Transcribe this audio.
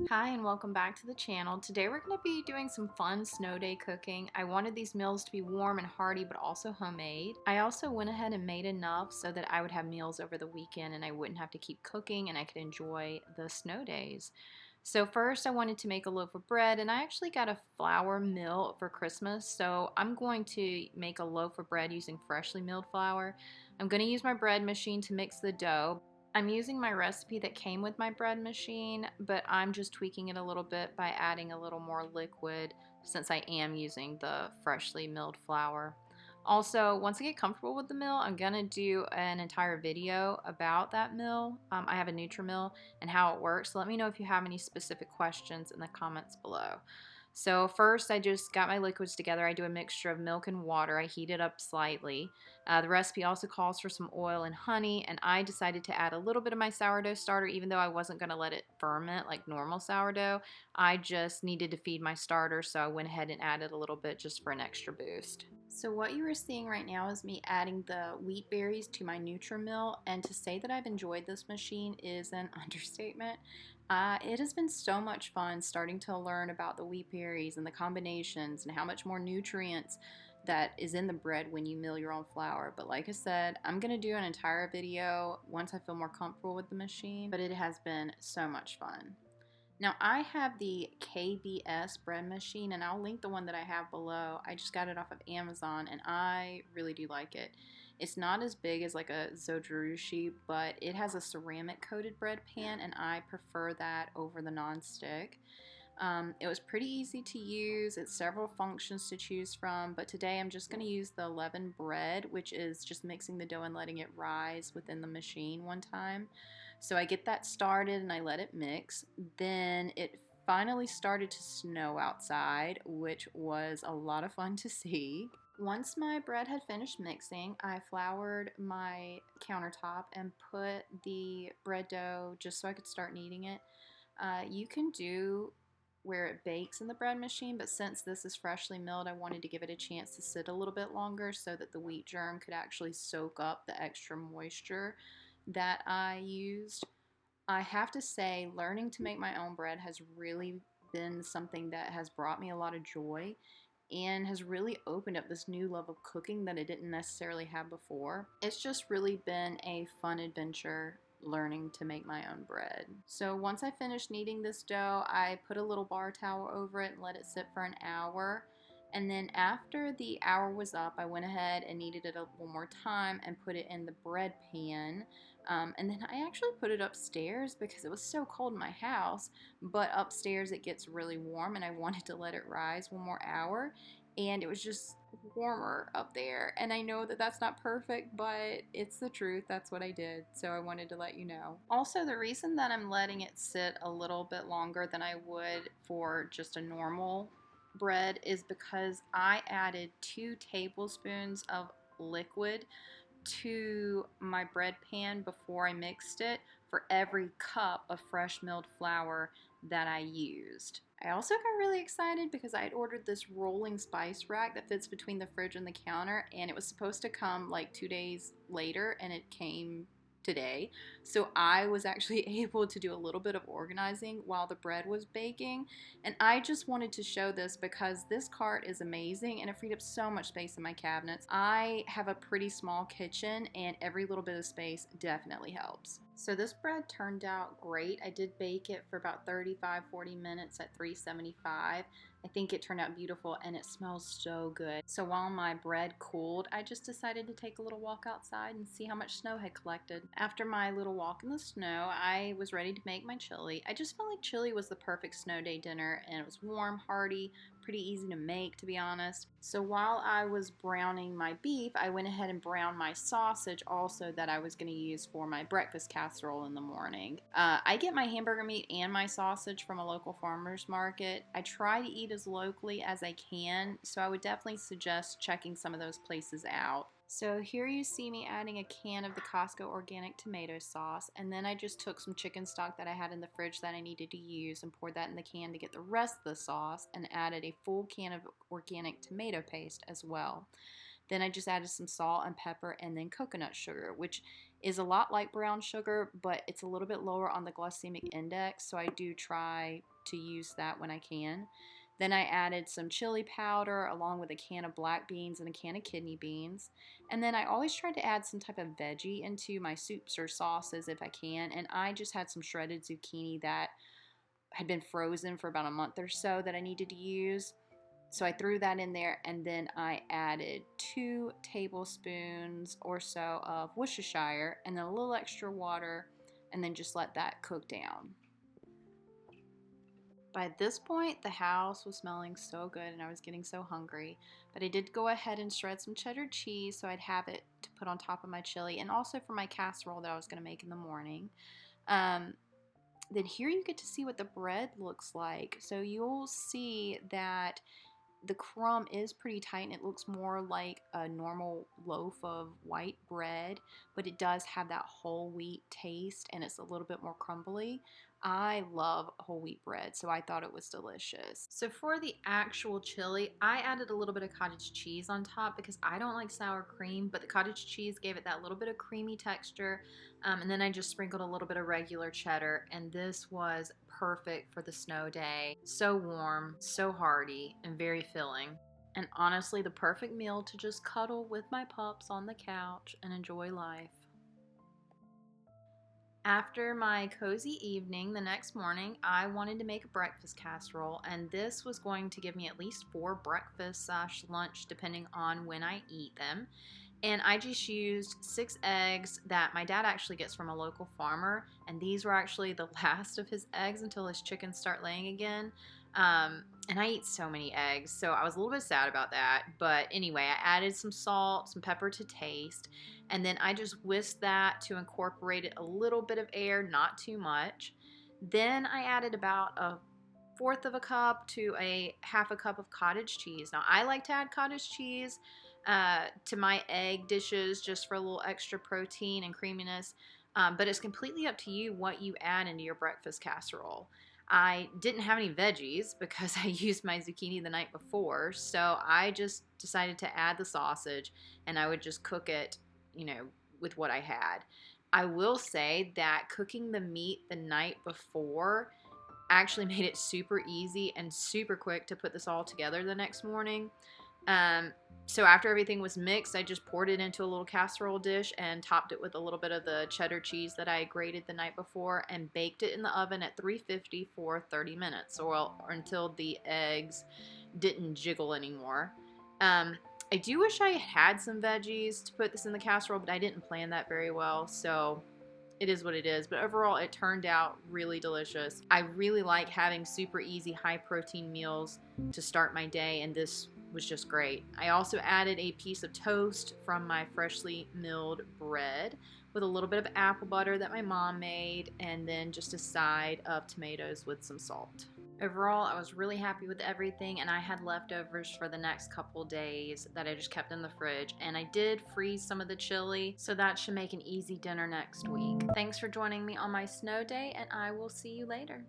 Hi and welcome back to the channel. Today we're going to be doing some fun snow day cooking. I wanted these meals to be warm and hearty but also homemade. I also went ahead and made enough so that I would have meals over the weekend and I wouldn't have to keep cooking and I could enjoy the snow days. So first I wanted to make a loaf of bread, and I actually got a flour mill for Christmas, so I'm going to make a loaf of bread using freshly milled flour. I'm going to use my bread machine to mix the dough. I'm using my recipe that came with my bread machine, but I'm just tweaking it a little bit by adding a little more liquid since I am using the freshly milled flour. Also, once I get comfortable with the mill, I'm going to do an entire video about that mill. I have a Nutrimill and how it works. So let me know if you have any specific questions in the comments below. So first I just got my liquids together. I do a mixture of milk and water. I heat it up slightly. The recipe also calls for some oil and honey, and I decided to add a little bit of my sourdough starter even though I wasn't going to let it ferment like normal sourdough. I just needed to feed my starter, so I went ahead and added a little bit just for an extra boost. So what you are seeing right now is me adding the wheat berries to my Nutrimill, and to say that I've enjoyed this machine is an understatement. It has been so much fun starting to learn about the wheat berries and the combinations and how much more nutrients that is in the bread when you mill your own flour. But like I said, I'm going to do an entire video once I feel more comfortable with the machine, but it has been so much fun. Now I have the KBS bread machine, and I'll link the one that I have below. I just got it off of Amazon and I really do like it. It's not as big as like a Zojirushi, but it has a ceramic coated bread pan and I prefer that over the non-stick. It was pretty easy to use. It's several functions to choose from, but today I'm just going to use the leaven bread, which is just mixing the dough and letting it rise within the machine one time. So I get that started and I let it mix. Then it finally started to snow outside, which was a lot of fun to see. Once my bread had finished mixing, I floured my countertop and put the bread dough just so I could start kneading it. You can do where it bakes in the bread machine, but since this is freshly milled, I wanted to give it a chance to sit a little bit longer so that the wheat germ could actually soak up the extra moisture that I used. I have to say, learning to make my own bread has really been something that has brought me a lot of joy and has really opened up this new love of cooking that I didn't necessarily have before. It's just really been a fun adventure learning to make my own bread. So once I finished kneading this dough, I put a little bar towel over it and let it sit for an hour. And then after the hour was up, I went ahead and kneaded it one more time and put it in the bread pan. And then I actually put it upstairs because it was so cold in my house, but upstairs it gets really warm and I wanted to let it rise one more hour, and it was just warmer up there. And I know that that's not perfect, but it's the truth. That's what I did. So I wanted to let you know. Also, the reason that I'm letting it sit a little bit longer than I would for just a normal bread is because I added 2 tablespoons of liquid to my bread pan before I mixed it for every cup of fresh milled flour that I used. I also got really excited because I had ordered this rolling spice rack that fits between the fridge and the counter, and it was supposed to come like 2 days later, and it came today. So I was actually able to do a little bit of organizing while the bread was baking, and I just wanted to show this because this cart is amazing and it freed up so much space in my cabinets. I have a pretty small kitchen and every little bit of space definitely helps. So this bread turned out great. I did bake it for about 35-40 minutes at 375. I think it turned out beautiful and it smells so good. So while my bread cooled, I just decided to take a little walk outside and see how much snow had collected. After my little walk in the snow, I was ready to make my chili. I just felt like chili was the perfect snow day dinner, and it was warm, hearty, pretty easy to make, to be honest. So while I was browning my beef, I went ahead and browned my sausage also that I was going to use for my breakfast casserole in the morning. I get my hamburger meat and my sausage from a local farmer's market. I try to eat as locally as I can, so I would definitely suggest checking some of those places out. So here you see me adding a can of the Costco organic tomato sauce, and then I just took some chicken stock that I had in the fridge that I needed to use and poured that in the can to get the rest of the sauce, and added a full can of organic tomato paste as well. Then I just added some salt and pepper and then coconut sugar, which is a lot like brown sugar, but it's a little bit lower on the glycemic index, so I do try to use that when I can. Then I added some chili powder along with a can of black beans and a can of kidney beans. And then I always try to add some type of veggie into my soups or sauces if I can. And I just had some shredded zucchini that had been frozen for about a month or so that I needed to use. So I threw that in there, and then I added 2 tablespoons or so of Worcestershire and then a little extra water, and then just let that cook down. By this point, the house was smelling so good and I was getting so hungry, but I did go ahead and shred some cheddar cheese so I'd have it to put on top of my chili and also for my casserole that I was going to make in the morning. Then here you get to see what the bread looks like. So you'll see that the crumb is pretty tight and it looks more like a normal loaf of white bread, but it does have that whole wheat taste and it's a little bit more crumbly. I love whole wheat bread, so I thought it was delicious. So for the actual chili, I added a little bit of cottage cheese on top because I don't like sour cream, but the cottage cheese gave it that little bit of creamy texture. And then I just sprinkled a little bit of regular cheddar, and this was perfect for the snow day. So warm, so hearty, and very filling. And honestly, the perfect meal to just cuddle with my pups on the couch and enjoy life. After my cozy evening the next morning, I wanted to make a breakfast casserole, and this was going to give me at least 4 breakfast/lunch depending on when I eat them. And I just used 6 eggs that my dad actually gets from a local farmer, and these were actually the last of his eggs until his chickens start laying again. And I eat so many eggs, so I was a little bit sad about that. But anyway, I added some salt, some pepper to taste, and then I just whisked that to incorporate a little bit of air, not too much. Then I added about a 1/4 of a cup to a 1/2 a cup of cottage cheese. Now, I like to add cottage cheese to my egg dishes just for a little extra protein and creaminess, but it's completely up to you what you add into your breakfast casserole. I didn't have any veggies because I used my zucchini the night before, so I just decided to add the sausage and I would just cook it, with what I had. I will say that cooking the meat the night before actually made it super easy and super quick to put this all together the next morning. So after everything was mixed, I just poured it into a little casserole dish and topped it with a little bit of the cheddar cheese that I grated the night before and baked it in the oven at 350 for 30 minutes or until the eggs didn't jiggle anymore. I do wish I had some veggies to put this in the casserole, but I didn't plan that very well, so it is what it is. But overall, it turned out really delicious. I really like having super easy, high protein meals to start my day, and this was just great. I also added a piece of toast from my freshly milled bread with a little bit of apple butter that my mom made, and then just a side of tomatoes with some salt. Overall, I was really happy with everything, and I had leftovers for the next couple days that I just kept in the fridge, and I did freeze some of the chili, so that should make an easy dinner next week. Thanks for joining me on my snow day, and I will see you later.